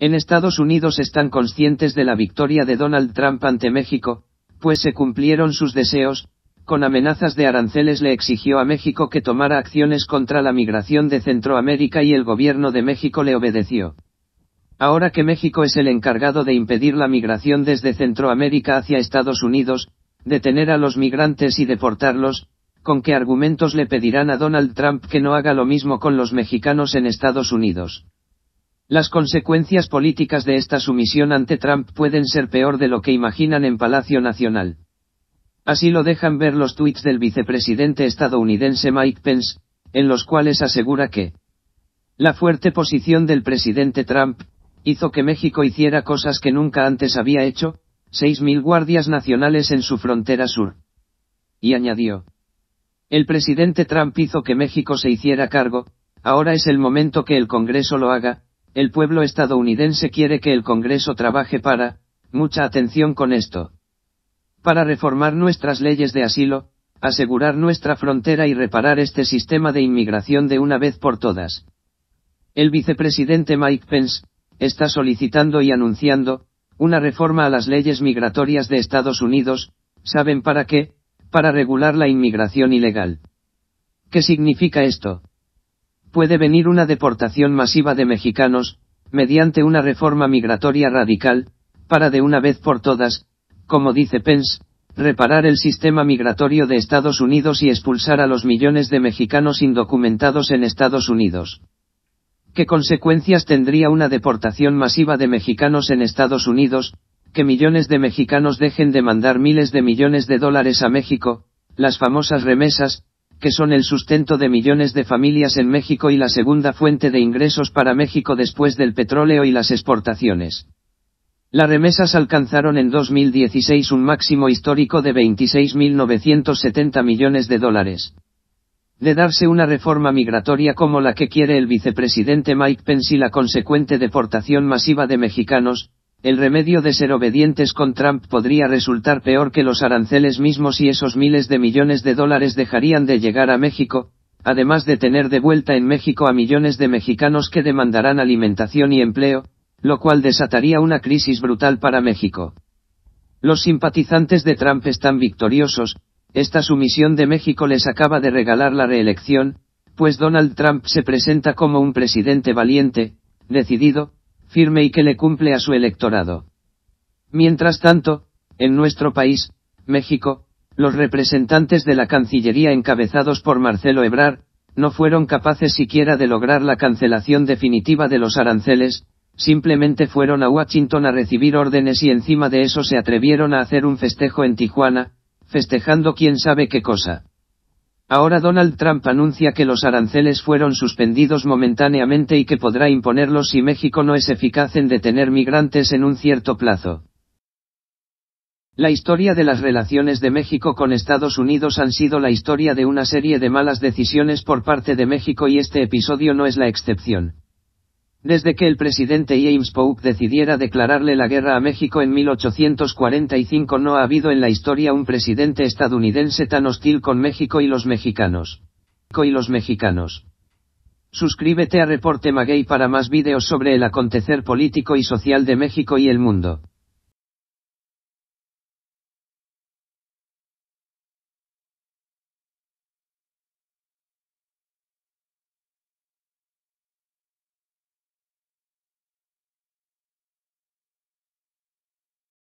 En Estados Unidos están conscientes de la victoria de Donald Trump ante México, pues se cumplieron sus deseos. Con amenazas de aranceles le exigió a México que tomara acciones contra la migración de Centroamérica y el gobierno de México le obedeció. Ahora que México es el encargado de impedir la migración desde Centroamérica hacia Estados Unidos, detener a los migrantes y deportarlos, ¿con qué argumentos le pedirán a Donald Trump que no haga lo mismo con los mexicanos en Estados Unidos? Las consecuencias políticas de esta sumisión ante Trump pueden ser peor de lo que imaginan en Palacio Nacional. Así lo dejan ver los tuits del vicepresidente estadounidense Mike Pence, en los cuales asegura que la fuerte posición del presidente Trump hizo que México hiciera cosas que nunca antes había hecho, 6.000 guardias nacionales en su frontera sur. Y añadió: el presidente Trump hizo que México se hiciera cargo, ahora es el momento que el Congreso lo haga, el pueblo estadounidense quiere que el Congreso trabaje para, mucha atención con esto, para reformar nuestras leyes de asilo, asegurar nuestra frontera y reparar este sistema de inmigración de una vez por todas. El vicepresidente Mike Pence está solicitando y anunciando una reforma a las leyes migratorias de Estados Unidos. ¿Saben para qué? Para regular la inmigración ilegal. ¿Qué significa esto? Puede venir una deportación masiva de mexicanos, mediante una reforma migratoria radical, para de una vez por todas, como dice Pence, reparar el sistema migratorio de Estados Unidos y expulsar a los millones de mexicanos indocumentados en Estados Unidos. ¿Qué consecuencias tendría una deportación masiva de mexicanos en Estados Unidos? Que millones de mexicanos dejen de mandar miles de millones de dólares a México, las famosas remesas, que son el sustento de millones de familias en México y la segunda fuente de ingresos para México después del petróleo y las exportaciones. Las remesas alcanzaron en 2016 un máximo histórico de 26.970 millones de dólares. De darse una reforma migratoria como la que quiere el vicepresidente Mike Pence y la consecuente deportación masiva de mexicanos, el remedio de ser obedientes con Trump podría resultar peor que los aranceles mismos y esos miles de millones de dólares dejarían de llegar a México, además de tener de vuelta en México a millones de mexicanos que demandarán alimentación y empleo, lo cual desataría una crisis brutal para México. Los simpatizantes de Trump están victoriosos. Esta sumisión de México les acaba de regalar la reelección, pues Donald Trump se presenta como un presidente valiente, decidido, firme y que le cumple a su electorado. Mientras tanto, en nuestro país, México, los representantes de la Cancillería encabezados por Marcelo Ebrard, no fueron capaces siquiera de lograr la cancelación definitiva de los aranceles, simplemente fueron a Washington a recibir órdenes y encima de eso se atrevieron a hacer un festejo en Tijuana, festejando quién sabe qué cosa. Ahora Donald Trump anuncia que los aranceles fueron suspendidos momentáneamente y que podrá imponerlos si México no es eficaz en detener migrantes en un cierto plazo. La historia de las relaciones de México con Estados Unidos han sido la historia de una serie de malas decisiones por parte de México y este episodio no es la excepción. Desde que el presidente James Polk decidiera declararle la guerra a México en 1845 no ha habido en la historia un presidente estadounidense tan hostil con México y los mexicanos. Suscríbete a Reporte Maguey para más vídeos sobre el acontecer político y social de México y el mundo.